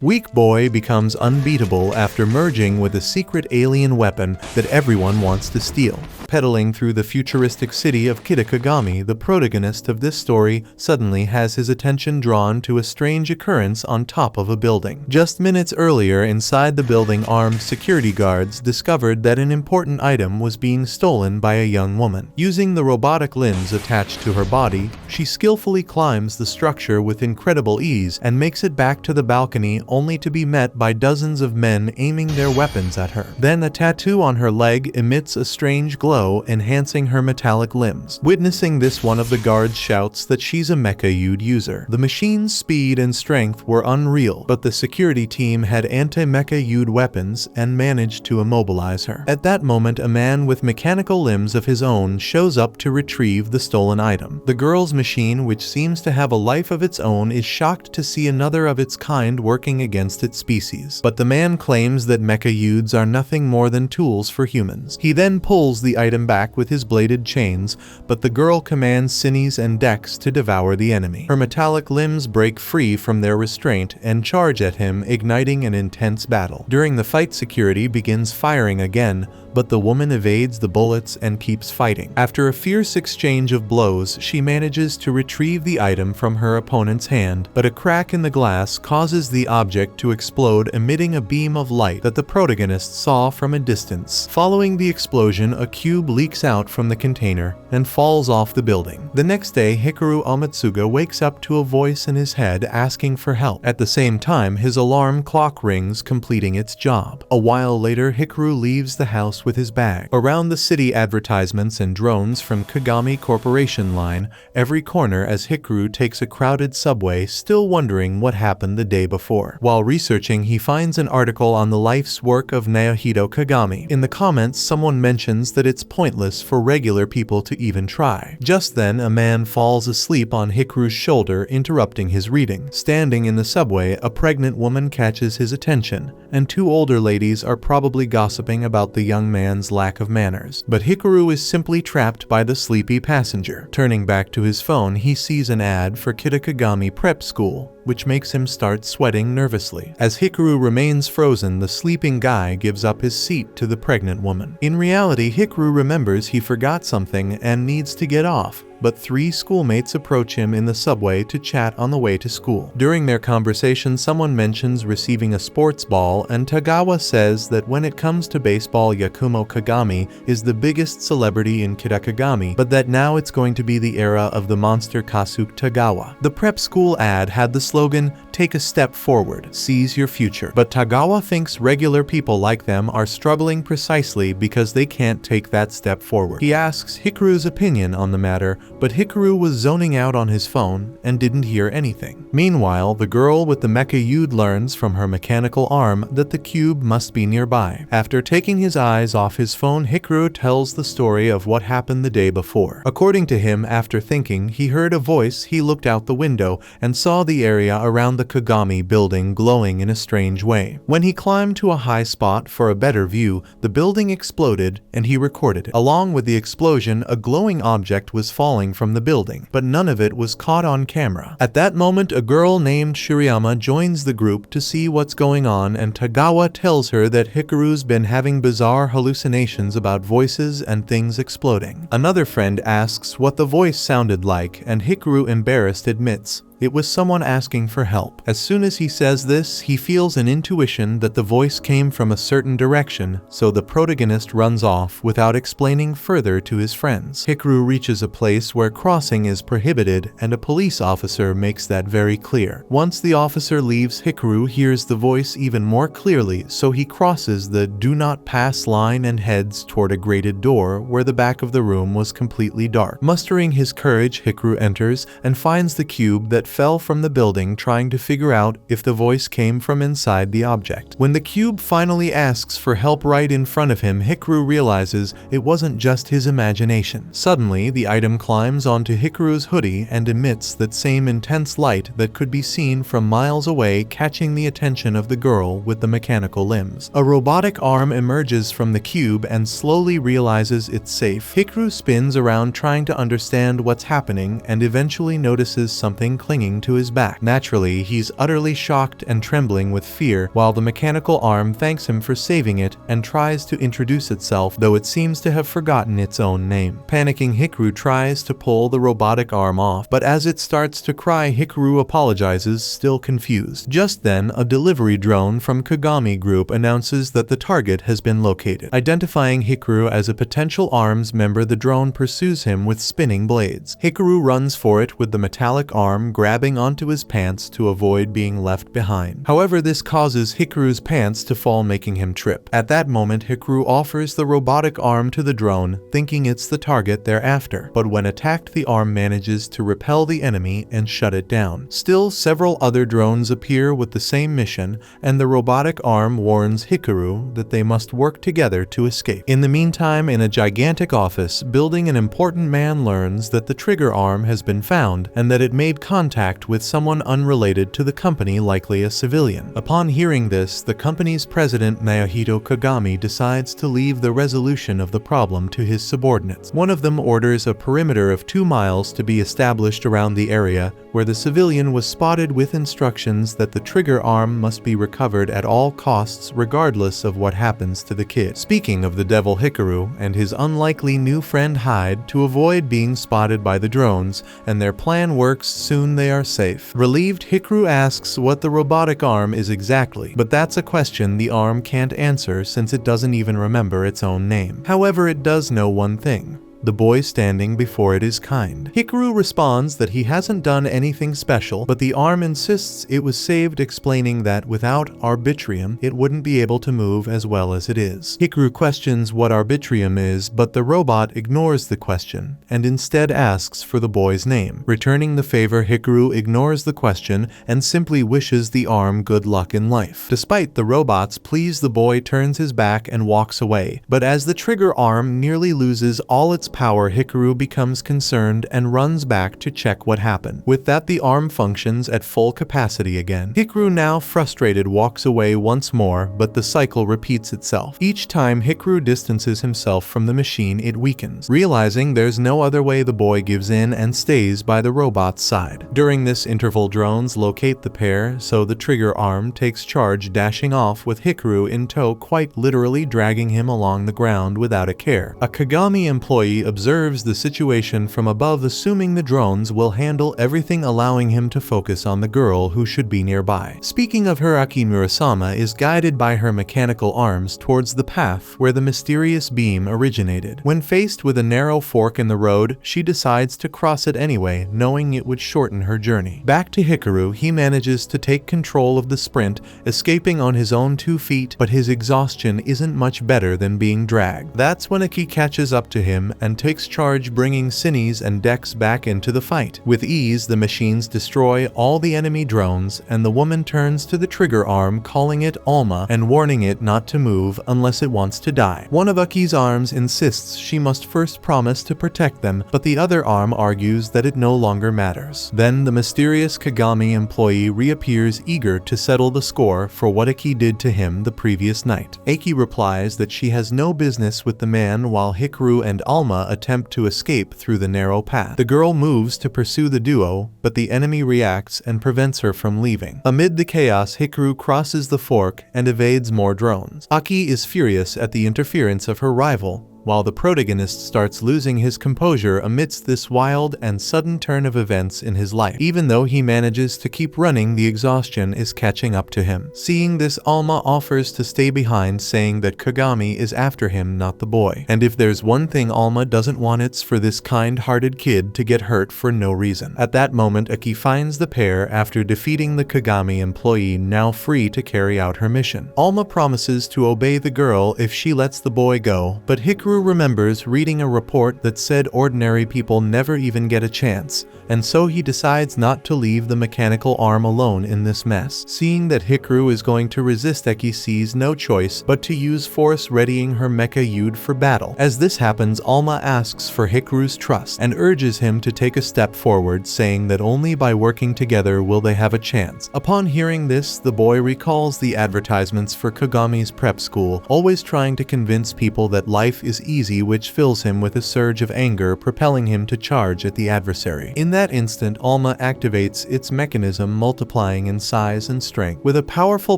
Weak Boy becomes unbeatable after merging with a secret alien weapon that everyone wants to steal. Pedaling through the futuristic city of Kitakagami, the protagonist of this story suddenly has his attention drawn to a strange occurrence on top of a building. Just minutes earlier, inside the building, armed security guards discovered that an important item was being stolen by a young woman. Using the robotic limbs attached to her body, she skillfully climbs the structure with incredible ease and makes it back to the balcony, only to be met by dozens of men aiming their weapons at her. Then a tattoo on her leg emits a strange glow, enhancing her metallic limbs. Witnessing this, one of the guards shouts that she's a mecha user. The machine's speed and strength were unreal, but the security team had anti-mecha weapons and managed to immobilize her. At that moment, a man with mechanical limbs of his own shows up to retrieve the stolen item. The girl's machine, which seems to have a life of its own, is shocked to see another of its kind working against its species. But the man claims that mecha are nothing more than tools for humans. He then pulls the item back with his bladed chains, but the girl commands Sinees and Dex to devour the enemy. Her metallic limbs break free from their restraint and charge at him, igniting an intense battle. During the fight, security begins firing again, but the woman evades the bullets and keeps fighting. After a fierce exchange of blows, she manages to retrieve the item from her opponent's hand, but a crack in the glass causes the object to explode, emitting a beam of light that the protagonist saw from a distance. Following the explosion, a cube leaks out from the container and falls off the building. The next day, Hikaru Omatsuga wakes up to a voice in his head asking for help. At the same time, his alarm clock rings, completing its job. A while later, Hikaru leaves the house with his bag. Around the city, advertisements and drones from Kagami Corporation line every corner as Hikaru takes a crowded subway, still wondering what happened the day before. While researching, he finds an article on the life's work of Naohito Kagami. In the comments, someone mentions that it's pointless for regular people to even try. Just then, a man falls asleep on Hikaru's shoulder, interrupting his reading. Standing in the subway, a pregnant woman catches his attention, and two older ladies are probably gossiping about the young man's lack of manners. But Hikaru is simply trapped by the sleepy passenger. Turning back to his phone, he sees an ad for Kitakagami Prep School, which makes him start sweating nervously. As Hikaru remains frozen, the sleeping guy gives up his seat to the pregnant woman. In reality, Hikaru remembers he forgot something and needs to get off, but three schoolmates approach him in the subway to chat on the way to school. During their conversation, someone mentions receiving a sports ball, and Tagawa says that when it comes to baseball, Yakumo Kagami is the biggest celebrity in Kitakagami, but that now it's going to be the era of the monster Kasuke Tagawa. The prep school ad had the slogan, "Take a step forward, seize your future." But Tagawa thinks regular people like them are struggling precisely because they can't take that step forward. He asks Hikaru's opinion on the matter, but Hikaru was zoning out on his phone and didn't hear anything. Meanwhile, the girl with the mecha learns from her mechanical arm that the cube must be nearby. After taking his eyes off his phone, Hikaru tells the story of what happened the day before. According to him, after thinking, he heard a voice. He looked out the window and saw the area around the Kagami building glowing in a strange way. When he climbed to a high spot for a better view, the building exploded and he recorded it. Along with the explosion, a glowing object was falling from the building, but none of it was caught on camera. At that moment, a girl named Shirayama joins the group to see what's going on, and Tagawa tells her that Hikaru's been having bizarre hallucinations about voices and things exploding. Another friend asks what the voice sounded like, and Hikaru, embarrassed, admits it was someone asking for help. As soon as he says this, he feels an intuition that the voice came from a certain direction, so the protagonist runs off without explaining further to his friends. Hikaru reaches a place where crossing is prohibited, and a police officer makes that very clear. Once the officer leaves, Hikaru hears the voice even more clearly, so he crosses the "do not pass" line and heads toward a grated door where the back of the room was completely dark. Mustering his courage, Hikaru enters and finds the cube that fell from the building, trying to figure out if the voice came from inside the object. When the cube finally asks for help right in front of him, Hikaru realizes it wasn't just his imagination. Suddenly, the item climbs onto Hikaru's hoodie and emits that same intense light that could be seen from miles away, catching the attention of the girl with the mechanical limbs. A robotic arm emerges from the cube and slowly realizes it's safe. Hikaru spins around trying to understand what's happening and eventually notices something clinging clinging to his back. Naturally, he's utterly shocked and trembling with fear, while the mechanical arm thanks him for saving it and tries to introduce itself, though it seems to have forgotten its own name. Panicking, Hikaru tries to pull the robotic arm off, but as it starts to cry, Hikaru apologizes, still confused. Just then, a delivery drone from Kagami Group announces that the target has been located. Identifying Hikaru as a potential ARMS member, the drone pursues him with spinning blades. Hikaru runs for it with the metallic arm grabbing onto his pants to avoid being left behind. However, this causes Hikaru's pants to fall, making him trip. At that moment, Hikaru offers the robotic arm to the drone, thinking it's the target thereafter, but when attacked, the arm manages to repel the enemy and shut it down. Still, several other drones appear with the same mission, and the robotic arm warns Hikaru that they must work together to escape. In the meantime, in a gigantic office building, an important man learns that the trigger arm has been found and that it made contact with someone unrelated to the company, likely a civilian. Upon hearing this, the company's president Naohito Kagami decides to leave the resolution of the problem to his subordinates. One of them orders a perimeter of 2 miles to be established around the area where the civilian was spotted, with instructions that the trigger arm must be recovered at all costs regardless of what happens to the kid. Speaking of the devil Hikaru and his unlikely new friend Hyde, to avoid being spotted by the drones, and their plan works, soon they are safe. Relieved, Hikaru asks what the robotic arm is exactly, but that's a question the arm can't answer since it doesn't even remember its own name. However, it does know one thing: the boy standing before it is kind. Hikaru responds that he hasn't done anything special, but the arm insists it was saved, explaining that without arbitrium, it wouldn't be able to move as well as it is. Hikaru questions what arbitrium is, but the robot ignores the question and instead asks for the boy's name. Returning the favor, Hikaru ignores the question and simply wishes the arm good luck in life. Despite the robot's pleas, the boy turns his back and walks away, but as the trigger arm nearly loses all its power, Hikaru becomes concerned and runs back to check what happened. With that, the arm functions at full capacity again. Hikaru, now frustrated, walks away once more, but the cycle repeats itself. Each time Hikaru distances himself from the machine, it weakens. Realizing there's no other way, the boy gives in and stays by the robot's side. During this interval, drones locate the pair, so the trigger arm takes charge, dashing off with Hikaru in tow, quite literally dragging him along the ground without a care. A Kagami employee observes the situation from above, assuming the drones will handle everything, allowing him to focus on the girl who should be nearby. Speaking of her, Aki Murasama is guided by her mechanical arms towards the path where the mysterious beam originated. When faced with a narrow fork in the road, she decides to cross it anyway, knowing it would shorten her journey. Back to Hikaru, he manages to take control of the sprint, escaping on his own 2 feet, but his exhaustion isn't much better than being dragged. That's when Aki catches up to him and takes charge, bringing Cines and Dex back into the fight. With ease, the machines destroy all the enemy drones, and the woman turns to the trigger arm, calling it Alma and warning it not to move unless it wants to die. One of Aki's arms insists she must first promise to protect them, but the other arm argues that it no longer matters. Then the mysterious Kagami employee reappears, eager to settle the score for what Aki did to him the previous night. Aki replies that she has no business with the man, while Hikaru and Alma attempt to escape through the narrow path. The girl moves to pursue the duo, but the enemy reacts and prevents her from leaving. Amid the chaos, Hikaru crosses the fork and evades more drones. Aki is furious at the interference of her rival, while the protagonist starts losing his composure amidst this wild and sudden turn of events in his life. Even though he manages to keep running, the exhaustion is catching up to him. Seeing this, Alma offers to stay behind, saying that Kagami is after him, not the boy. And if there's one thing Alma doesn't want, it's for this kind-hearted kid to get hurt for no reason. At that moment, Aki finds the pair after defeating the Kagami employee, now free to carry out her mission. Alma promises to obey the girl if she lets the boy go, but Hikaru remembers reading a report that said ordinary people never even get a chance, and so he decides not to leave the mechanical arm alone in this mess. Seeing that Hikaru is going to resist, Aki sees no choice but to use force, readying her mecha Yude for battle. As this happens, Alma asks for Hikaru's trust and urges him to take a step forward, saying that only by working together will they have a chance. Upon hearing this, the boy recalls the advertisements for Kagami's prep school, always trying to convince people that life is easy, which fills him with a surge of anger, propelling him to charge at the adversary. In that instant, Alma activates its mechanism, multiplying in size and strength. With a powerful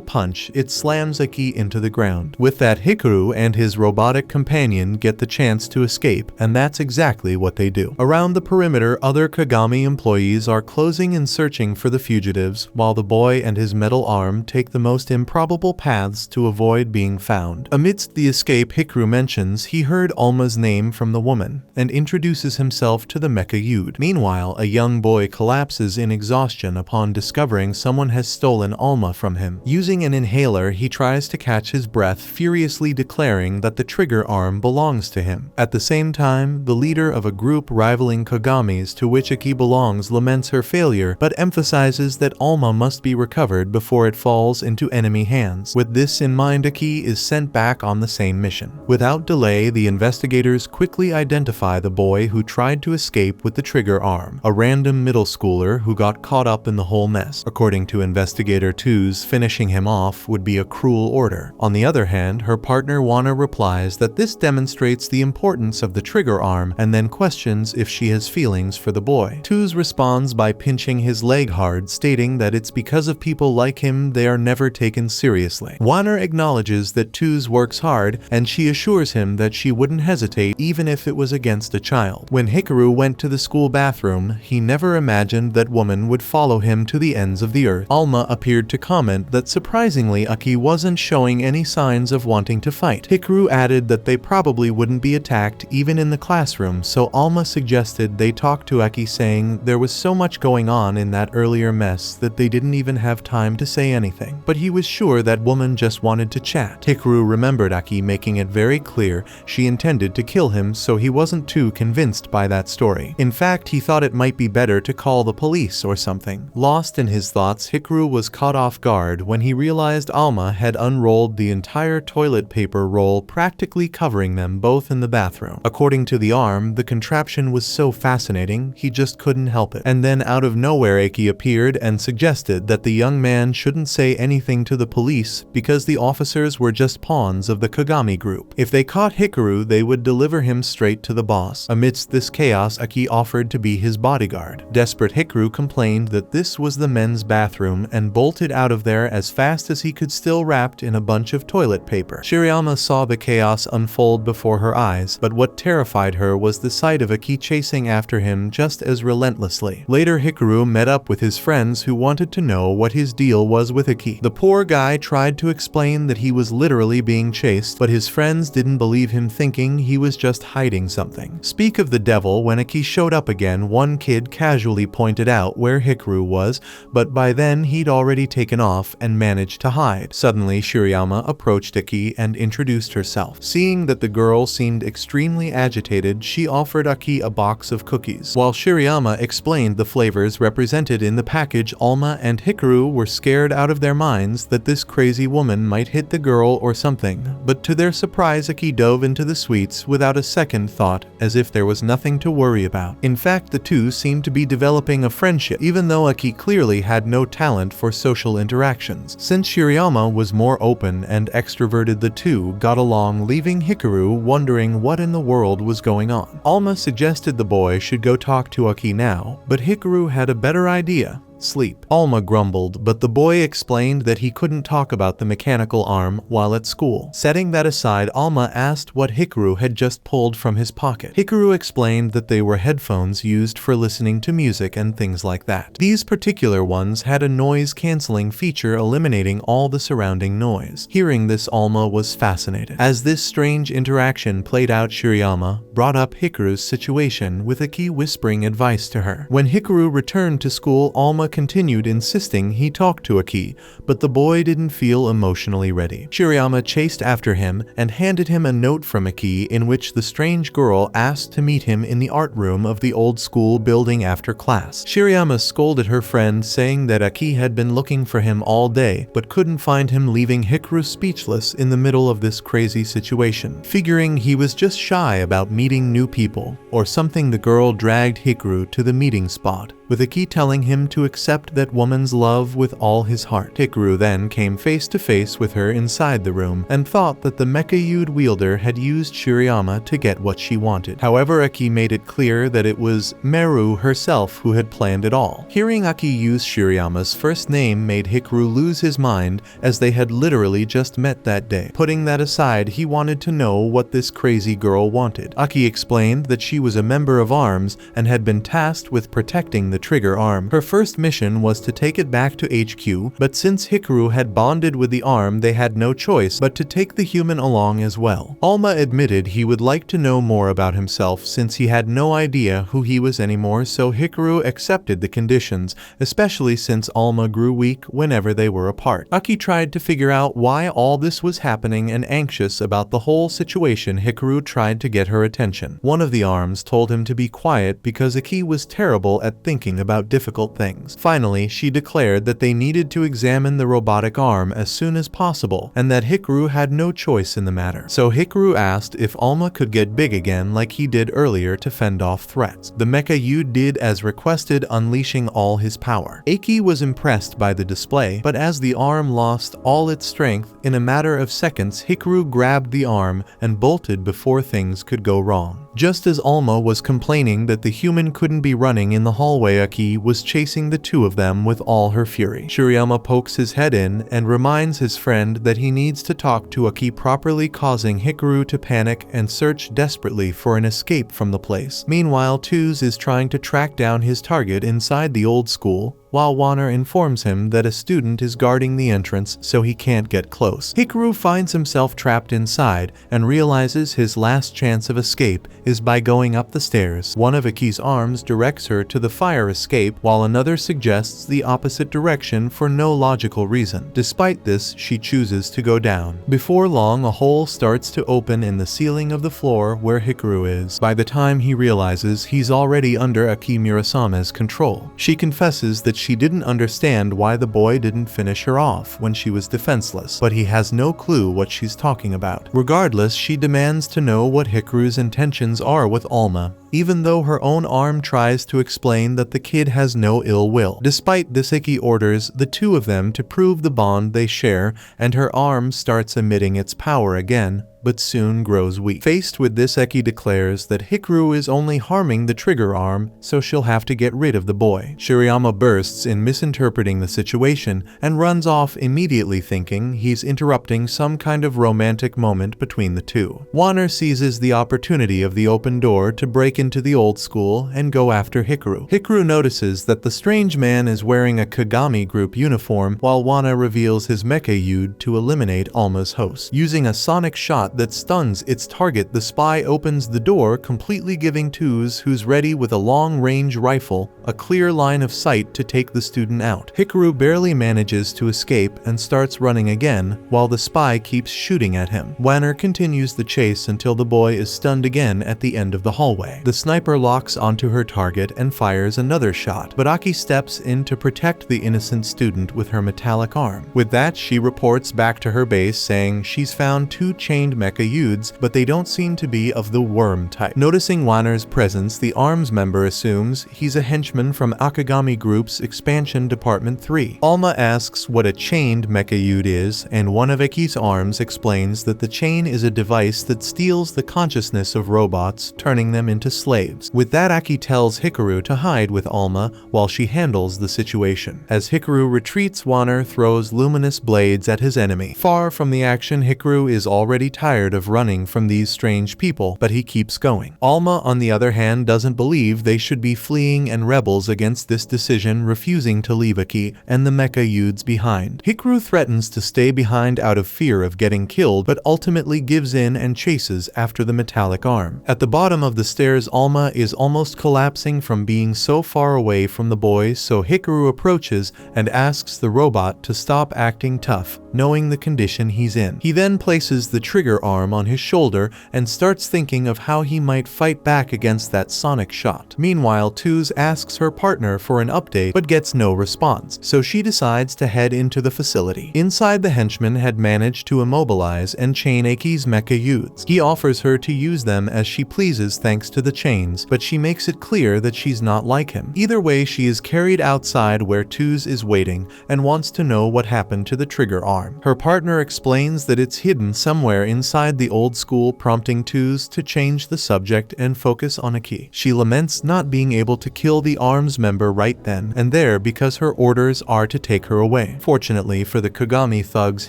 punch, it slams Aki into the ground. With that, Hikaru and his robotic companion get the chance to escape, and that's exactly what they do. Around the perimeter, other Kagami employees are closing and searching for the fugitives, while the boy and his metal arm take the most improbable paths to avoid being found. Amidst the escape, Hikaru mentions he heard Alma's name from the woman, and introduces himself to the mecha youth. Meanwhile, a young boy collapses in exhaustion upon discovering someone has stolen Alma from him. Using an inhaler, he tries to catch his breath, furiously declaring that the trigger arm belongs to him. At the same time, the leader of a group rivaling Kagamis to which Aki belongs laments her failure, but emphasizes that Alma must be recovered before it falls into enemy hands. With this in mind, Aki is sent back on the same mission. Without delay, the investigators quickly identify the boy who tried to escape with the trigger arm, a random middle schooler who got caught up in the whole mess. According to Investigator 2's, finishing him off would be a cruel order. On the other hand, her partner Wana replies that this demonstrates the importance of the trigger arm, and then questions if she has feelings for the boy. 2's responds by pinching his leg hard, stating that it's because of people like him they are never taken seriously. Wana acknowledges that 2's works hard, and she assures him that she wouldn't hesitate even if it was against a child. When Hikaru went to the school bathroom, he never imagined that woman would follow him to the ends of the earth. Alma appeared to comment that surprisingly Aki wasn't showing any signs of wanting to fight. Hikaru added that they probably wouldn't be attacked even in the classroom, so Alma suggested they talk to Aki, saying there was so much going on in that earlier mess that they didn't even have time to say anything. But he was sure that woman just wanted to chat. Hikaru remembered Aki making it very clear she intended to kill him, so he wasn't too convinced by that story. In fact, he thought it might be better to call the police or something. Lost in his thoughts, Hikaru was caught off guard when he realized Alma had unrolled the entire toilet paper roll, practically covering them both in the bathroom. According to the arm, the contraption was so fascinating, he just couldn't help it. And then out of nowhere, Aki appeared and suggested that the young man shouldn't say anything to the police because the officers were just pawns of the Kagami group. If they caught Hikaru, they would deliver him straight to the boss. Amidst this chaos, Aki offered to be his bodyguard. Desperate, Hikaru complained that this was the men's bathroom and bolted out of there as fast as he could, still wrapped in a bunch of toilet paper. Shirayama saw the chaos unfold before her eyes, but what terrified her was the sight of Aki chasing after him just as relentlessly. Later, Hikaru met up with his friends who wanted to know what his deal was with Aki. The poor guy tried to explain that he was literally being chased, but his friends didn't believe him, thinking he was just hiding something. Speak of the devil, when Aki showed up again, one kid casually pointed out where Hikaru was, but by then he'd already taken off and managed to hide. Suddenly, Shirayama approached Aki and introduced herself. Seeing that the girl seemed extremely agitated, she offered Aki a box of cookies. While Shirayama explained the flavors represented in the package, Alma and Hikaru were scared out of their minds that this crazy woman might hit the girl or something, but to their surprise, Aki dove into the sweets without a second thought, as if there was nothing to worry about. In fact, the two seemed to be developing a friendship, even though Aki clearly had no talent for social interactions. Since Shirayama was more open and extroverted, the two got along, leaving Hikaru wondering what in the world was going on. Alma suggested the boy should go talk to Aki now, but Hikaru had a better idea. Sleep. Alma grumbled, but the boy explained that he couldn't talk about the mechanical arm while at school. Setting that aside, Alma asked what Hikaru had just pulled from his pocket. Hikaru explained that they were headphones used for listening to music and things like that. These particular ones had a noise-canceling feature, eliminating all the surrounding noise. Hearing this, Alma was fascinated. As this strange interaction played out, Shirayama brought up Hikaru's situation, with Aki whispering advice to her. When Hikaru returned to school, Alma continued insisting he talk to Aki, but the boy didn't feel emotionally ready. Shirayama chased after him and handed him a note from Aki in which the strange girl asked to meet him in the art room of the old school building after class. Shirayama scolded her friend, saying that Aki had been looking for him all day but couldn't find him, leaving Hikaru speechless in the middle of this crazy situation. Figuring he was just shy about meeting new people or something, the girl dragged Hikaru to the meeting spot, with Aki telling him to accept that woman's love with all his heart. Hikaru then came face to face with her inside the room and thought that the mecha-yude wielder had used Shirayama to get what she wanted. However, Aki made it clear that it was Meru herself who had planned it all. Hearing Aki use Shirayama's first name made Hikaru lose his mind, as they had literally just met that day. Putting that aside, he wanted to know what this crazy girl wanted. Aki explained that she was a member of ARMS and had been tasked with protecting the trigger arm. Her first mission was to take it back to HQ, but since Hikaru had bonded with the arm, they had no choice but to take the human along as well. Alma admitted he would like to know more about himself since he had no idea who he was anymore, so Hikaru accepted the conditions, especially since Alma grew weak whenever they were apart. Aki tried to figure out why all this was happening, and anxious about the whole situation, Hikaru tried to get her attention. One of the arms told him to be quiet because Aki was terrible at thinking about difficult things. Finally, she declared that they needed to examine the robotic arm as soon as possible, and that Hikaru had no choice in the matter. So Hikaru asked if Alma could get big again like he did earlier to fend off threats. The mecha-yude did as requested, unleashing all his power. Aki was impressed by the display, but as the arm lost all its strength, in a matter of seconds, Hikaru grabbed the arm and bolted before things could go wrong. Just as Alma was complaining that the human couldn't be running in the hallway, Aki was chasing the two of them with all her fury. Shirayama pokes his head in and reminds his friend that he needs to talk to Aki properly, causing Hikaru to panic and search desperately for an escape from the place. Meanwhile, Tuz is trying to track down his target inside the old school, while Warner informs him that a student is guarding the entrance so he can't get close. Hikaru finds himself trapped inside and realizes his last chance of escape is by going up the stairs. One of Aki's arms directs her to the fire escape, while another suggests the opposite direction for no logical reason. Despite this, she chooses to go down. Before long, a hole starts to open in the ceiling of the floor where Hikaru is. By the time he realizes, he's already under Aki Murasama's control. She confesses that she didn't understand why the boy didn't finish her off when she was defenseless, but he has no clue what she's talking about. Regardless, she demands to know what Hikaru's intentions are with Alma, even though her own arm tries to explain that the kid has no ill will. Despite this, Aki orders the two of them to prove the bond they share, and her arm starts emitting its power again, but soon grows weak. Faced with this, Aki declares that Hikaru is only harming the trigger arm, so she'll have to get rid of the boy. Shirayama bursts in, misinterpreting the situation, and runs off immediately, thinking he's interrupting some kind of romantic moment between the two. Warner seizes the opportunity of the open door to break into the old school and go after Hikaru. Hikaru notices that the strange man is wearing a Kagami group uniform, while Warner reveals his mecha-yude to eliminate Alma's host. Using a sonic shot that stuns its target, the spy opens the door, completely giving Tuz, who's ready with a long-range rifle, a clear line of sight to take the student out. Hikaru barely manages to escape and starts running again, while the spy keeps shooting at him. Warner continues the chase until the boy is stunned again at the end of the hallway. The sniper locks onto her target and fires another shot, but Aki steps in to protect the innocent student with her metallic arm. With that, she reports back to her base, saying she's found two chained mecha-yudes, but they don't seem to be of the worm type. Noticing Warner's presence, the ARMS member assumes he's a henchman from Akagami Group's Expansion Department 3. Alma asks what a chained mecha-yude is, and one of Aki's arms explains that the chain is a device that steals the consciousness of robots, turning them into slaves. With that, Aki tells Hikaru to hide with Alma while she handles the situation. As Hikaru retreats, Warner throws luminous blades at his enemy. Far from the action, Hikaru is already tired of running from these strange people, but he keeps going. Alma, on the other hand, doesn't believe they should be fleeing and rebels against this decision, refusing to leave Aki and the mecha-yudes behind. Hikaru threatens to stay behind out of fear of getting killed, but ultimately gives in and chases after the metallic arm. At the bottom of the stairs, Alma is almost collapsing from being so far away from the boys, so Hikaru approaches and asks the robot to stop acting tough, knowing the condition he's in. He then places the trigger arm on his shoulder and starts thinking of how he might fight back against that sonic shot. Meanwhile, Tuz asks her partner for an update but gets no response, so she decides to head into the facility. Inside, the henchman had managed to immobilize and chain Aki's mecha youths. He offers her to use them as she pleases thanks to the chains, but she makes it clear that she's not like him. Either way, she is carried outside where Tuz is waiting and wants to know what happened to the trigger arm. Her partner explains that it's hidden somewhere inside the old school, prompting Tuz to change the subject and focus on Aki. She laments not being able to kill the arms member right then and there because her orders are to take her away. Fortunately for the Kagami thugs,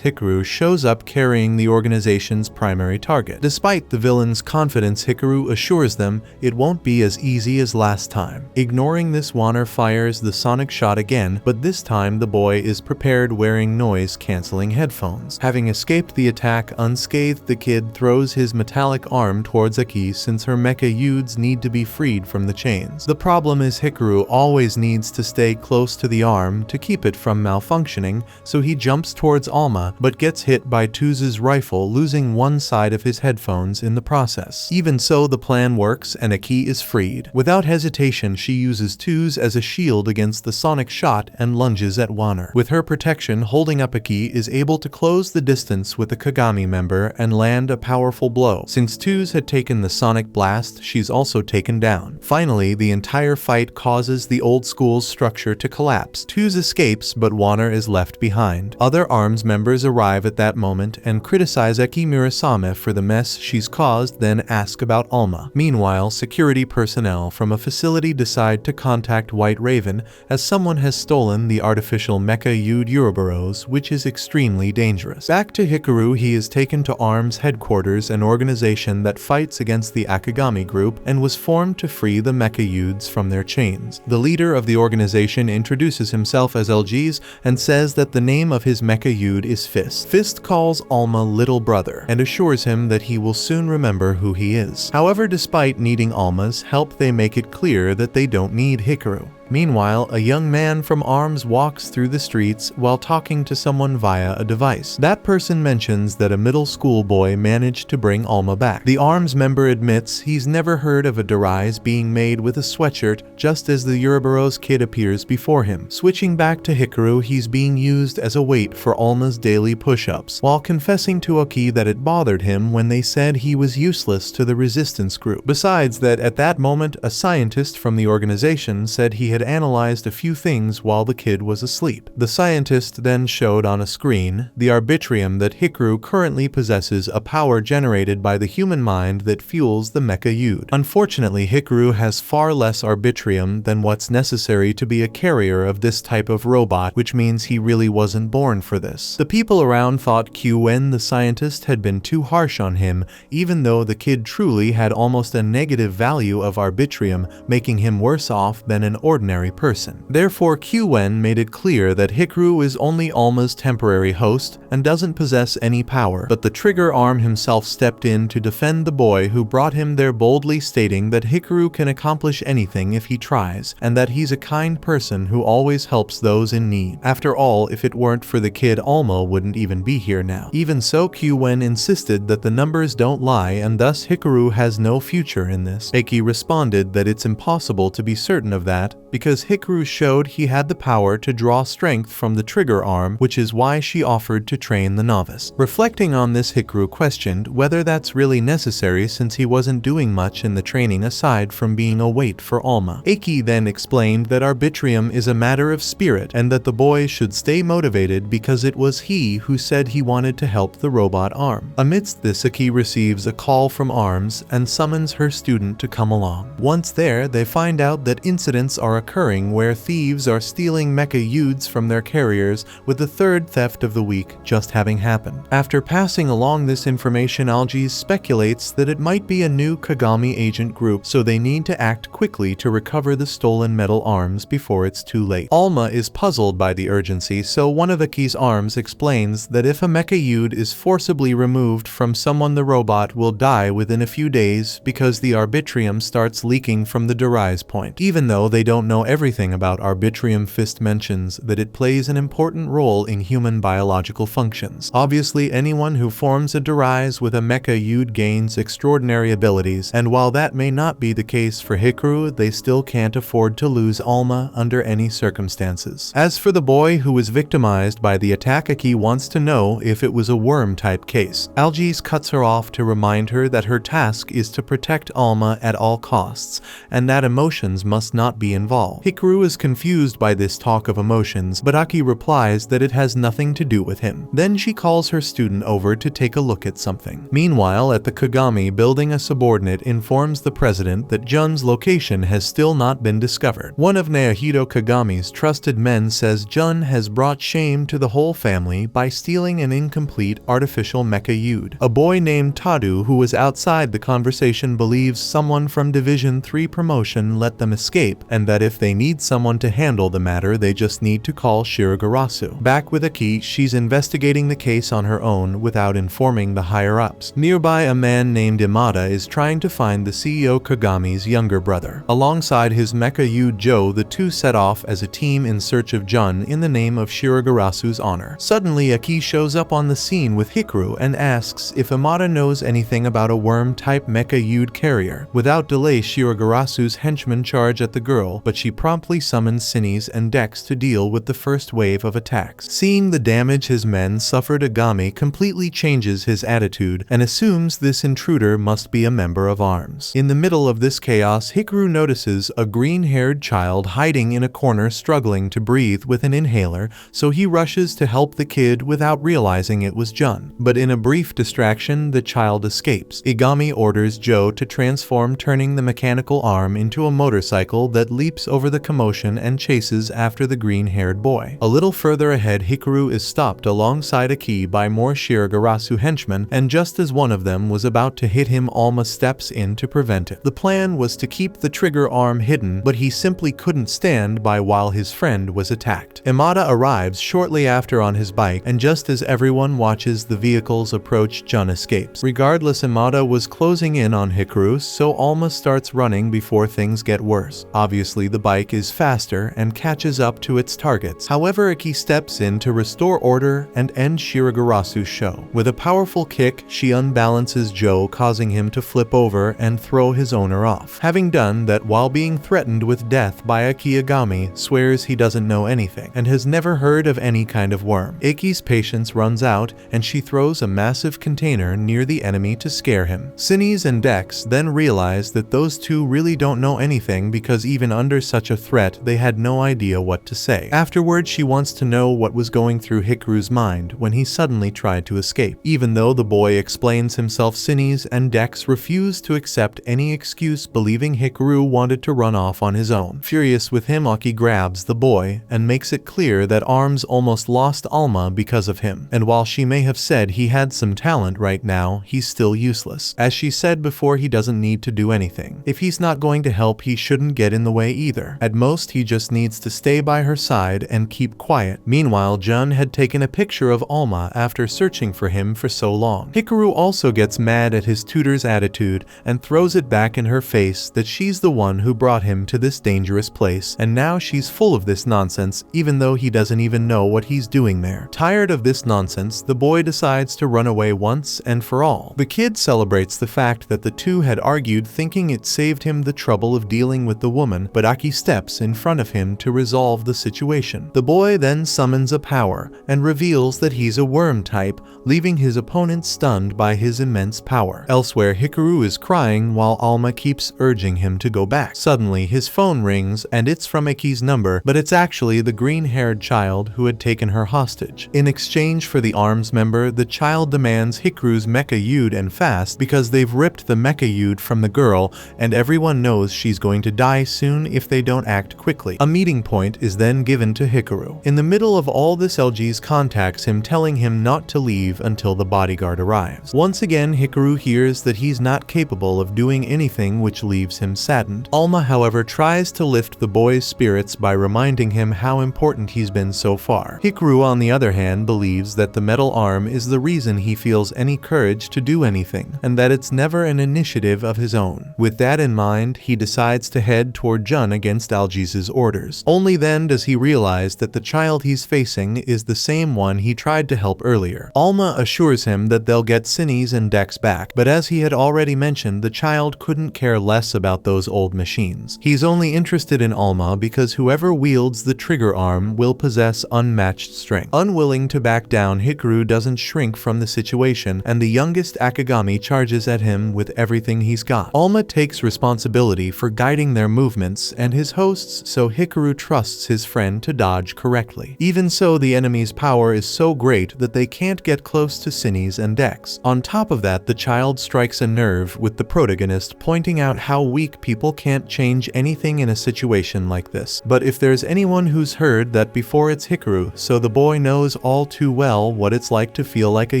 Hikaru shows up carrying the organization's primary target. Despite the villain's confidence, Hikaru assures them it won't be as easy as last time. Ignoring this, Warner fires the sonic shot again, but this time the boy is prepared, wearing noise-canceling headphones. Having escaped the attack unscathed, the kid throws his metallic arm towards Aki since her mecha youths need to be freed from the chains. The problem is Hikaru always needs to stay close to the arm to keep it from malfunctioning, so he jumps towards Alma but gets hit by Tuz's rifle, losing one side of his headphones in the process. Even so, the plan works and Aki is freed. Without hesitation, she uses Tuz as a shield against the sonic shot and lunges at Warner. With her protection, holding up, Aki is able to close the distance with the Kagami member and land a powerful blow. Since Tuz had taken the sonic blast, she's also taken down. Finally, the entire fight causes the old school's structure to collapse. Tuz escapes, but Warner is left behind. Other ARMS members arrive at that moment and criticize Aki Murasame for the mess she's caused, then ask about Alma. Meanwhile, security personnel from a facility decide to contact White Raven as someone has stolen the artificial mecha Yude Uroboros, which is extremely dangerous. Back to Hikaru, he is taken to ARMS headquarters, an organization that fights against the Akagami group and was formed to free the mecha youths from their chains. The leader of the organization introduces himself as LGs and says that the name of his mecha youth is Fist. Fist calls Alma little brother and assures him that he will soon remember who he is. However, despite needing Alma's help, they make it clear that they don't need Hikaru. Meanwhile, a young man from ARMS walks through the streets while talking to someone via a device. That person mentions that a middle school boy managed to bring Alma back. The ARMS member admits he's never heard of a device being made with a sweatshirt, just as the Uroboros kid appears before him. Switching back to Hikaru, he's being used as a weight for Alma's daily push-ups, while confessing to Aki that it bothered him when they said he was useless to the resistance group. Besides that, at that moment, a scientist from the organization said he had analyzed a few things while the kid was asleep. The scientist then showed on a screen the arbitrium that Hikaru currently possesses, a power generated by the human mind that fuels the mecha youth. Unfortunately, Hikaru has far less arbitrium than what's necessary to be a carrier of this type of robot, which means he really wasn't born for this. The people around thought Quen, the scientist, had been too harsh on him, even though the kid truly had almost a negative value of arbitrium, making him worse off than an ordinary person. Therefore, Quen made it clear that Hikaru is only Alma's temporary host and doesn't possess any power, but the trigger arm himself stepped in to defend the boy who brought him there, boldly stating that Hikaru can accomplish anything if he tries, and that he's a kind person who always helps those in need. After all, if it weren't for the kid, Alma wouldn't even be here now. Even so, Quen insisted that the numbers don't lie and thus Hikaru has no future in this. Aki responded that it's impossible to be certain of that, because Hikaru showed he had the power to draw strength from the trigger arm, which is why she offered to train the novice. Reflecting on this, Hikaru questioned whether that's really necessary since he wasn't doing much in the training aside from being a weight for Alma. Aki then explained that arbitrium is a matter of spirit and that the boy should stay motivated because it was he who said he wanted to help the robot arm. Amidst this, Aki receives a call from ARMS and summons her student to come along. Once there, they find out that incidents are occurring where thieves are stealing mecha youths from their carriers, with the third theft of the week just having happened. After passing along this information, Algies speculates that it might be a new Kagami agent group, so they need to act quickly to recover the stolen metal arms before it's too late. Alma is puzzled by the urgency, so one of Aki's arms explains that if a mecha youth is forcibly removed from someone, the robot will die within a few days because the arbitrium starts leaking from the derise point. Even though they don't know everything about Arbitrium Fist mentions that it plays an important role in human biological functions. Obviously, anyone who forms a derise with a mecha Yude gains extraordinary abilities, and while that may not be the case for Hikaru, they still can't afford to lose Alma under any circumstances. As for the boy who was victimized by the attack, Aki wants to know if it was a worm-type case. Algiz cuts her off to remind her that her task is to protect Alma at all costs, and that emotions must not be involved. Hikaru is confused by this talk of emotions, but Aki replies that it has nothing to do with him. Then she calls her student over to take a look at something. Meanwhile, at the Kagami building, a subordinate informs the president that Jun's location has still not been discovered. One of Naohito Kagami's trusted men says Jun has brought shame to the whole family by stealing an incomplete artificial mecha Yude. A boy named Tadu, who was outside the conversation, believes someone from Division 3 promotion let them escape, and that if they need someone to handle the matter, they just need to call Shirogarasu. Back with Aki, she's investigating the case on her own without informing the higher-ups. Nearby, a man named Imada is trying to find the CEO Kagami's younger brother. Alongside his mecha Yude Joe, the two set off as a team in search of Jun in the name of Shiragarasu's honor. Suddenly, Aki shows up on the scene with Hikaru and asks if Imada knows anything about a worm-type mecha Yude carrier. Without delay, Shiragarasu's henchmen charge at the girl, but she promptly summons Sinis and Dex to deal with the first wave of attacks. Seeing the damage his men suffered, Agami completely changes his attitude and assumes this intruder must be a member of ARMS. In the middle of this chaos, Hikaru notices a green-haired child hiding in a corner struggling to breathe with an inhaler, so he rushes to help the kid without realizing it was Jun. But in a brief distraction, the child escapes. Igami orders Joe to transform, turning the mechanical arm into a motorcycle that leaps over the commotion and chases after the green-haired boy. A little further ahead, Hikaru is stopped alongside Aki by more Shirogarasu henchmen, and just as one of them was about to hit him, Alma steps in to prevent it. The plan was to keep the trigger arm hidden, but he simply couldn't stand by while his friend was attacked. Imada arrives shortly after on his bike, and just as everyone watches the vehicles approach, Jun escapes. Regardless, Imada was closing in on Hikaru, so Alma starts running before things get worse. Obviously, the bike is faster and catches up to its targets. However, Aki steps in to restore order and end Shiragarasu's show. With a powerful kick, she unbalances Joe, causing him to flip over and throw his owner off. Having done that while being threatened with death by Aki, Agami swears he doesn't know anything and has never heard of any kind of worm. Aki's patience runs out and she throws a massive container near the enemy to scare him. Sinis and Dex then realize that those two really don't know anything because even under such a threat, they had no idea what to say. Afterwards, she wants to know what was going through Hikaru's mind when he suddenly tried to escape. Even though the boy explains himself, Sinis and Dex refuse to accept any excuse, believing Hikaru wanted to run off on his own. Furious with him, Aki grabs the boy and makes it clear that ARMS almost lost Alma because of him, and while she may have said he had some talent, right now he's still useless. As she said before, he doesn't need to do anything. If he's not going to help, he shouldn't get in the way either. At most, he just needs to stay by her side and keep quiet. Meanwhile, Jun had taken a picture of Alma after searching for him for so long. Hikaru also gets mad at his tutor's attitude and throws it back in her face that she's the one who brought him to this dangerous place, and now she's full of this nonsense even though he doesn't even know what he's doing there. Tired of this nonsense, the boy decides to run away once and for all. The kid celebrates the fact that the two had argued, thinking it saved him the trouble of dealing with the woman, but Aki steps in front of him to resolve the situation. The boy then summons a power and reveals that he's a worm type, leaving his opponent stunned by his immense power. Elsewhere, Hikaru is crying while Alma keeps urging him to go back. Suddenly, his phone rings and it's from Aki's number, but it's actually the green-haired child who had taken her hostage. In exchange for the ARMS member, the child demands Hikaru's mecha Yude and fast because they've ripped the mecha Yude from the girl and everyone knows she's going to die soon if they don't act quickly. A meeting point is then given to Hikaru. In the middle of all this, Elgis contacts him, telling him not to leave until the bodyguard arrives. Once again, Hikaru hears that he's not capable of doing anything, which leaves him saddened. Alma, however, tries to lift the boy's spirits by reminding him how important he's been so far. Hikaru, on the other hand, believes that the metal arm is the reason he feels any courage to do anything, and that it's never an initiative of his own. With that in mind, he decides to head toward Jun against Algi's orders. Only then does he realize that the child he's facing is the same one he tried to help earlier. Alma assures him that they'll get Cinnies and Dex back, but as he had already mentioned, the child couldn't care less about those old machines. He's only interested in Alma because whoever wields the trigger arm will possess unmatched strength. Unwilling to back down, Hikaru doesn't shrink from the situation, and the youngest Akagami charges at him with everything he's got. Alma takes responsibility for guiding their movements and his hosts, so Hikaru trusts his friend to dodge correctly. Even so, the enemy's power is so great that they can't get close to Cinnies and Dex. On top of that, the child strikes a nerve with the protagonist, pointing out how weak people can't change anything in a situation like this. But if there's anyone who's heard that before, it's Hikaru, so the boy knows all too well what it's like to feel like a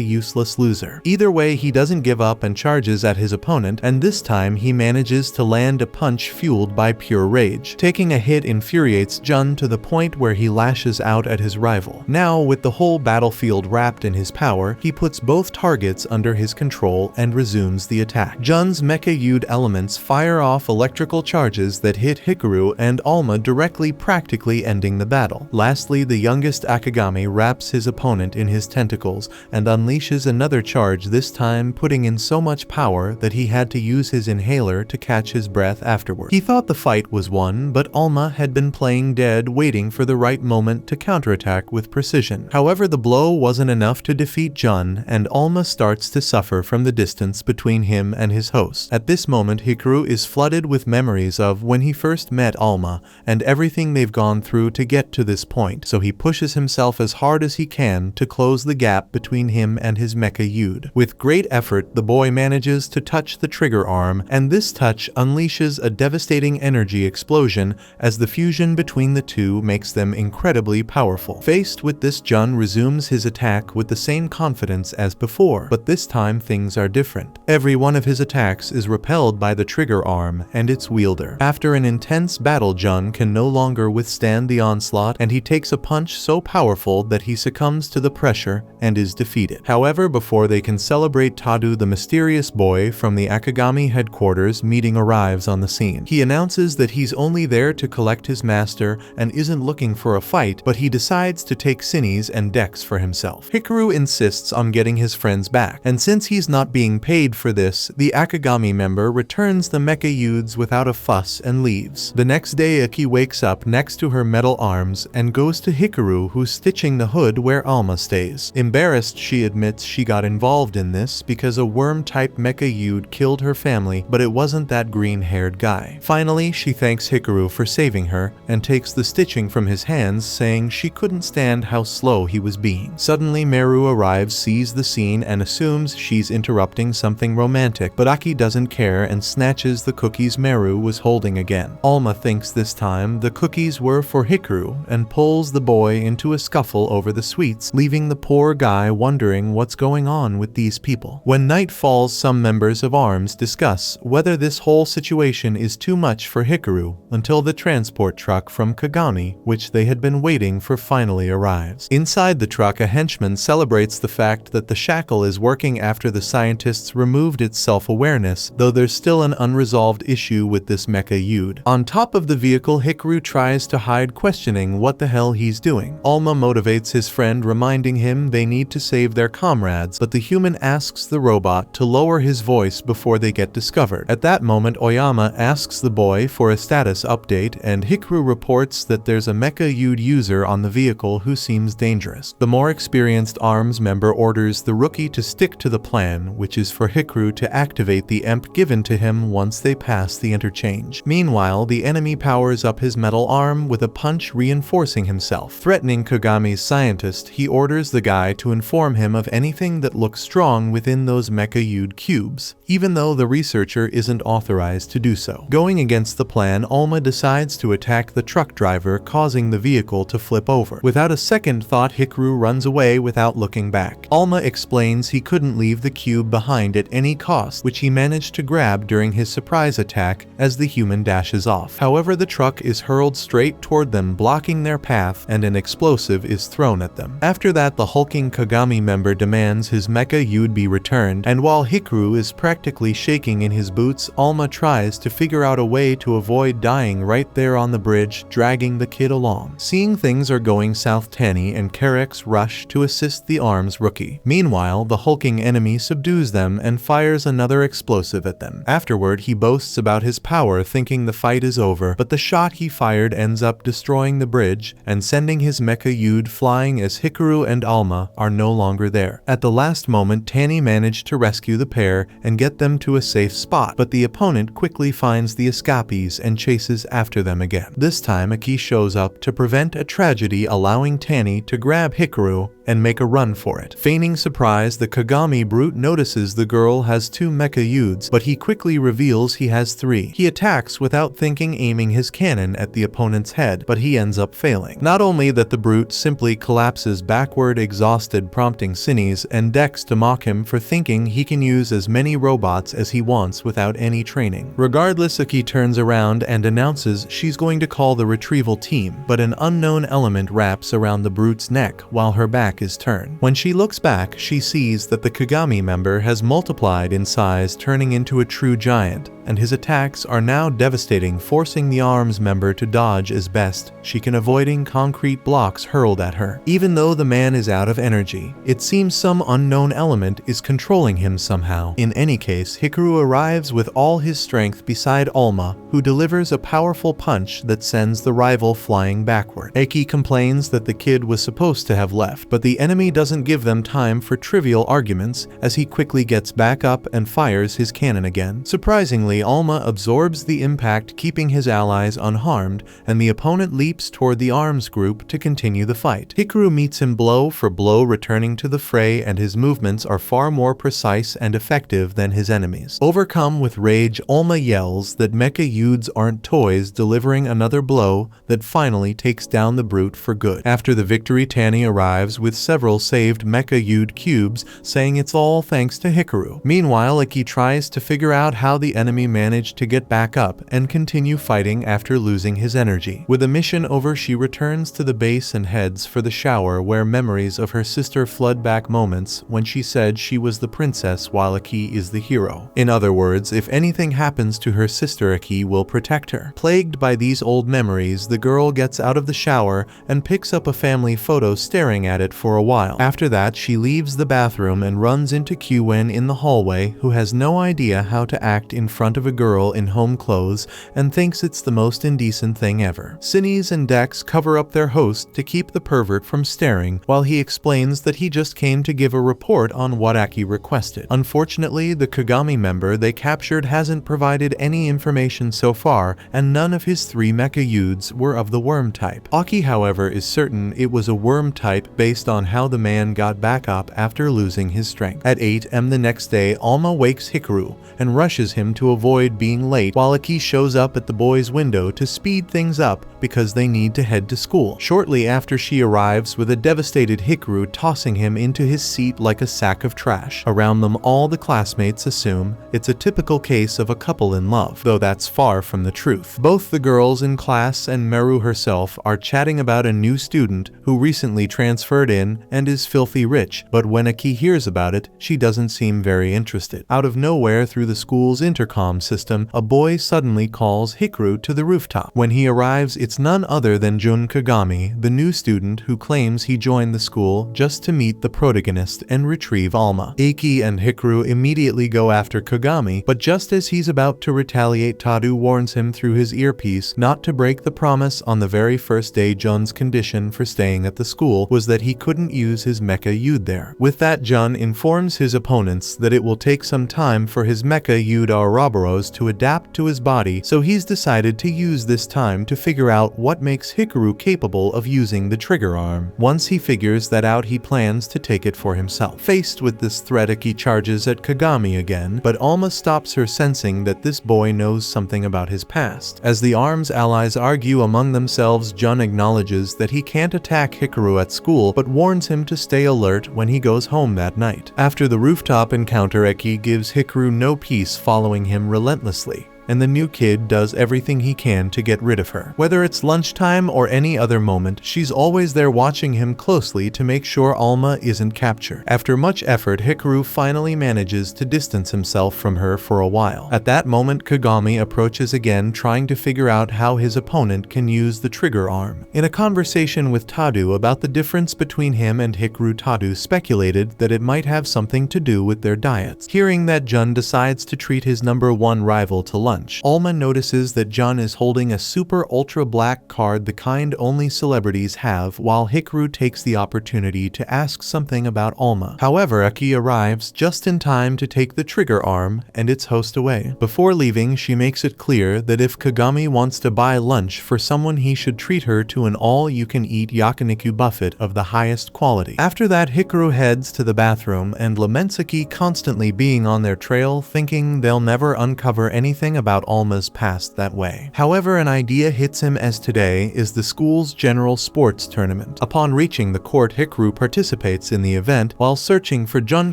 useless loser. Either way, he doesn't give up and charges at his opponent, and this time he manages to land a punch fueled by pure rage. Taking a hit infuriates Jun to the point where he lashes out at his rival. Now, with the whole battlefield wrapped in his power, he puts both targets under his control and resumes the attack. Jun's mecha-Yude elements fire off electrical charges that hit Hikaru and Alma directly, practically ending the battle. Lastly, the youngest Akagami wraps his opponent in his tentacles and unleashes another charge, this time putting in so much power that he had to use his inhaler to catch his breath afterward. He thought the fight was won, but Alma had been playing dead, waiting for the right moment to counterattack with precision. However, the blow wasn't enough to defeat Jun, and Alma starts to suffer from the distance between him and his host. At this moment, Hikaru is flooded with memories of when he first met Alma and everything they've gone through to get to this point, so he pushes himself as hard as he can to close the gap between him and his mecha-Yude. With great effort, the boy manages to touch the trigger arm, and this touch unleashes a devastating energy explosion as the fusion between the two makes them incredibly powerful. Faced with this, Jun resumes his attack with the same confidence as before, but this time things are different. Every one of his attacks is repelled by the trigger arm and its wielder. After an intense battle, Jun can no longer withstand the onslaught, and he takes a punch so powerful that he succumbs to the pressure and is defeated. However, before they can celebrate, Tadu, the mysterious boy from the Akagami headquarters meeting, arrives on the scene. He announces that he's only there to collect his master and isn't looking for a fight, but he decides to take Cinnies and Dex for himself. Hikaru insists on getting his friends back, and since he's not being paid for this, the Akagami member returns the mecha-Yudes without a fuss and leaves. The next day, Aki wakes up next to her metal arms and goes to Hikaru, who's stitching the hood where Alma stays. Embarrassed, she admits she got involved in this because a worm-type mecha-Yude killed her family, but it wasn't that green-haired guy. Finally, she thanks Hikaru for saving her and takes the stitching from his hands, saying she couldn't stand how slow he was being. Suddenly, Meru arrives, sees the scene, and assumes she's interrupting something romantic, but Aki doesn't care and snatches the cookies Meru was holding again. Alma thinks this time the cookies were for Hikaru and pulls the boy into a scuffle over the sweets, leaving the poor guy wondering what's going on with these people. When night falls, some members of ARMS discuss whether this whole situation is too much for Hikaru until the transport truck from Kagami, which they had been waiting for, finally arrives. Inside the truck, a henchman celebrates the fact that the shackle is working after the scientists removed its self-awareness, though there's still an unresolved issue with this mecha-Yude. On top of the vehicle, Hikaru tries to hide, questioning what the hell he's doing. Alma motivates his friend, reminding him they need to save their comrades, but the human asks the robot to lower his voice before they get discovered. At that moment, Oyama asks the boy for a status update, and Hikaru reports that there's a mecha-Yude user on the vehicle who seems dangerous. The more experienced ARMS member orders the rookie to stick to the plan, which is for Hikaru to activate the EMP given to him once they pass the interchange. Meanwhile, the enemy powers up his metal arm with a punch, reinforcing himself. Threatening Kagami's scientist, he orders the guy to inform him of anything that looks strong within those mecha-Yude cubes, even though the researcher isn't authorized to do so. Going against the plan, Alma decides to attack the truck driver, causing the vehicle to flip over. Without a second thought, Hikaru runs away without looking back. Alma explains he couldn't leave the cube behind at any cost, which he managed to grab during his surprise attack as the human dashes off. However, the truck is hurled straight toward them, blocking their path, and an explosive is thrown at them. After that, the hulking Kagami member demands his mecha-Yude be returned, and while Hikaru is practically shaking in his boots, Alma tries to figure out a way to avoid dying dying right there on the bridge, dragging the kid along. Seeing things are going south, Tanny and Karex rush to assist the arms rookie. Meanwhile, the hulking enemy subdues them and fires another explosive at them. Afterward, he boasts about his power, thinking the fight is over, but the shot he fired ends up destroying the bridge and sending his mecha Yude flying as Hikaru and Alma are no longer there. At the last moment, Tanny managed to rescue the pair and get them to a safe spot, but the opponent quickly finds the escapees and chases after them again. This time, Aki shows up to prevent a tragedy, allowing Tanny to grab Hikaru and make a run for it. Feigning surprise, the Kagami brute notices the girl has 2 mecha Yudes, but he quickly reveals he has 3. He attacks without thinking, aiming his cannon at the opponent's head, but he ends up failing. Not only that, the brute simply collapses backward, exhausted, prompting Cinnies and Dex to mock him for thinking he can use as many robots as he wants without any training. Regardless, Aki turns around and announces she's going to call the retrieval team, but an unknown element wraps around the brute's neck while her back is turned. When she looks back, she sees that the Kagami member has multiplied in size, turning into a true giant, and his attacks are now devastating, forcing the arms member to dodge as best she can, avoiding concrete blocks hurled at her. Even though the man is out of energy, it seems some unknown element is controlling him somehow. In any case, Hikaru arrives with all his strength beside Alma, who delivers a powerful punch that sends the rival flying backward. Aki complains that the kid was supposed to have left, but the enemy doesn't give them time for trivial arguments as he quickly gets back up and fires his cannon again. Surprisingly, Alma absorbs the impact, keeping his allies unharmed, and the opponent leaps toward the arms group to continue the fight. Hikaru meets him blow for blow, returning to the fray, and his movements are far more precise and effective than his enemies. Overcome with rage, Alma yells that mecha Yudes aren't toys, delivering another blow that finally takes down the brute for good. After the victory, Tanny arrives with several saved mecha Yude cubes, saying it's all thanks to Hikaru. Meanwhile, Aki tries to figure out how the enemy managed to get back up and continue fighting after losing his energy. With the mission over, she returns to the base and heads for the shower, where memories of her sister flood back, moments when she said she was the princess while Aki is the hero. In other words, if anything happens to her sister, Aki will protect her. Plagued by these old memories, the girl gets out of the shower and picks up a family photo, staring at it for a while. After that, she leaves the bathroom and runs into Qwen in the hallway, who has no idea how to act in front of a girl in home clothes and thinks it's the most indecent thing ever. Cinnies and Dex cover up their host to keep the pervert from staring, while he explains that he just came to give a report on what Aki requested. Unfortunately, the Kagami member they captured hasn't provided any information so far, and none of his 3 mecha Yudes were of the worm type. Aki, however, is certain it was a worm type based on how the man got back up after losing his strength. At 8 AM the next day, Alma wakes Hikaru and rushes him to avoid being late, while Aki shows up at the boys' window to speed things up because they need to head to school. Shortly after, she arrives with a devastated Hikaru tossing him into his seat like a sack of trash. Around them, all the classmates assume it's a typical case of a couple in love, though that's far from the truth. Both the girls in class and Meru herself are chatting about a new student who recently transferred in and is filthy rich, but when Aki hears about it, she doesn't seem very interested. Out of nowhere, through the school's intercom system, a boy suddenly calls Hikaru to the rooftop. When he arrives, it's none other than Jun Kagami, the new student who claims he joined the school just to meet the protagonist and retrieve Alma. Aki and Hikaru immediately go after Kagami, but just as he's about to retaliate, Tadu warns him through his earpiece not to break the promise on the very first day. Jun's condition for staying at the school was that he couldn't use his mecha Yude there. With that, Jun informs his opponents that it will take some time for his mecha Yude Ouroboros to adapt to his body, so he's decided to use this time to figure out what makes Hikaru capable of using the trigger arm. Once he figures that out, he plans to take it for himself. Faced with this threat, Aki charges at Kagami again, but Alma stops her, sensing that this boy knows something about his past. As the arms allies argue among themselves, Jun acknowledges that he can't attack Hikaru at school, but warns him to stay alert when he goes home that night. After the rooftop encounter, Aki gives Hikaru no peace, following him relentlessly, and the new kid does everything he can to get rid of her. Whether it's lunchtime or any other moment, she's always there watching him closely to make sure Alma isn't captured. After much effort, Hikaru finally manages to distance himself from her for a while. At that moment, Kagami approaches again, trying to figure out how his opponent can use the trigger arm. In a conversation with Tadu about the difference between him and Hikaru, Tadu speculated that it might have something to do with their diets. Hearing that, Jun decides to treat his #1 rival to lunch. Alma notices that Jun is holding a super ultra black card, the kind only celebrities have, while Hikaru takes the opportunity to ask something about Alma. However, Aki arrives just in time to take the trigger arm and its host away. Before leaving, she makes it clear that if Kagami wants to buy lunch for someone, he should treat her to an all-you-can-eat yakiniku buffet of the highest quality. After that, Hikaru heads to the bathroom and laments Aki constantly being on their trail, thinking they'll never uncover anything about Alma's past that way. However, an idea hits him, as today is the school's general sports tournament. Upon reaching the court, Hikaru participates in the event while searching for Jun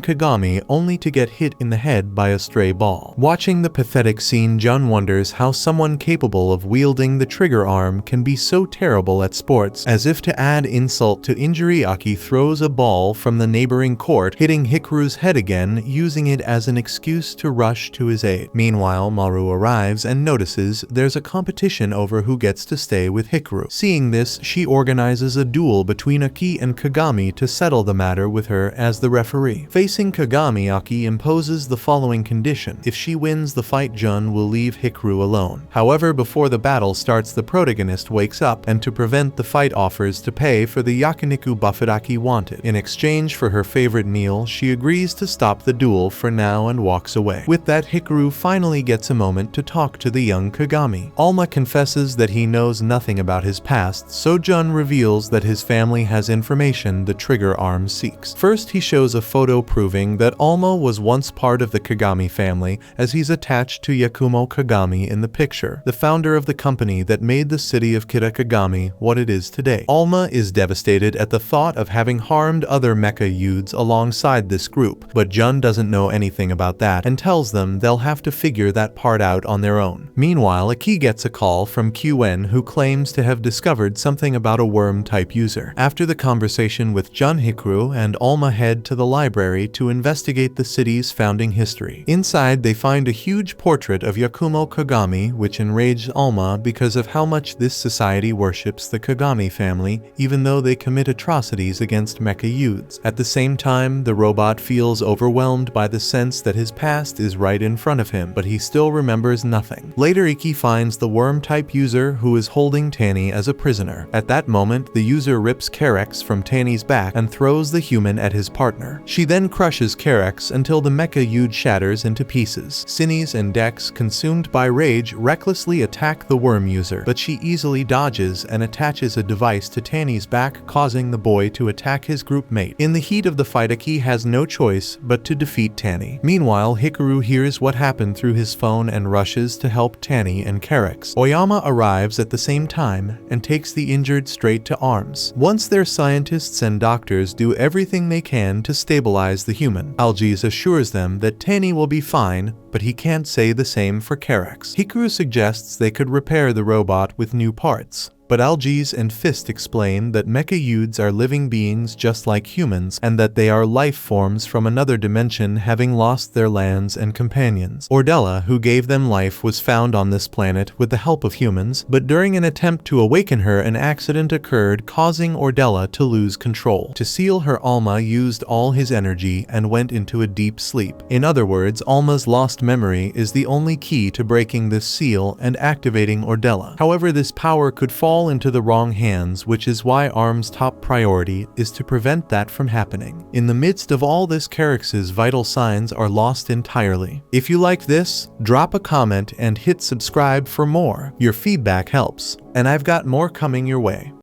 Kagami, only to get hit in the head by a stray ball. Watching the pathetic scene, Jun wonders how someone capable of wielding the trigger arm can be so terrible at sports. As if to add insult to injury, Aki throws a ball from the neighboring court, hitting Hikaru's head again, using it as an excuse to rush to his aid. Meanwhile, Maru arrives and notices there's a competition over who gets to stay with Hikaru. Seeing this, she organizes a duel between Aki and Kagami to settle the matter with her as the referee. Facing Kagami, Aki imposes the following condition: if she wins the fight, Jun will leave Hikaru alone. However, before the battle starts, the protagonist wakes up and, to prevent the fight, offers to pay for the yakiniku buffet Aki wanted. In exchange for her favorite meal, she agrees to stop the duel for now and walks away. With that, Hikaru finally gets a moment to talk to the young Kagami. Alma confesses that he knows nothing about his past, so Jun reveals that his family has information the trigger arm seeks. First, he shows a photo proving that Alma was once part of the Kagami family, as he's attached to Yakumo Kagami in the picture, the founder of the company that made the city of Kitakagami what it is today. Alma is devastated at the thought of having harmed other mecha youths alongside this group, but Jun doesn't know anything about that and tells them they'll have to figure that part out on their own. Meanwhile, Aki gets a call from QN, who claims to have discovered something about a worm-type user. After the conversation with Jun, Hikaru and Alma head to the library to investigate the city's founding history. Inside, they find a huge portrait of Yakumo Kagami, which enraged Alma because of how much this society worships the Kagami family, even though they commit atrocities against mecha youths. At the same time, the robot feels overwhelmed by the sense that his past is right in front of him, but he still remembers nothing. Later, Iki finds the worm-type user who is holding Tanny as a prisoner. At that moment, the user rips Carex from Tanny's back and throws the human at his partner. She then crushes Carex until the mecha youth shatters into pieces. Sinise and Dex, consumed by rage, recklessly attack the worm user, but she easily dodges and attaches a device to Tanny's back, causing the boy to attack his group mate. In the heat of the fight, Aki has no choice but to defeat Tanny. Meanwhile, Hikaru hears what happened through his phone and rushes to help Tanny and Carex. Oyama arrives at the same time and takes the injured straight to arms. Once their scientists and doctors do everything they can to stabilize the human, Algiz assures them that Tanny will be fine, but he can't say the same for Carex. Hikaru suggests they could repair the robot with new parts, but Algiz and Fist explain that mecha youths are living beings just like humans, and that they are life forms from another dimension, having lost their lands and companions. Ordella, who gave them life, was found on this planet with the help of humans, but during an attempt to awaken her, an accident occurred, causing Ordella to lose control. To seal her, Alma used all his energy and went into a deep sleep. In other words, Alma's lost memory is the only key to breaking this seal and activating Ordella. However, this power could fall into the wrong hands, which is why ARM's top priority is to prevent that from happening. In the midst of all this, Carex's vital signs are lost entirely. If you like this, drop a comment and hit subscribe for more. Your feedback helps, and I've got more coming your way.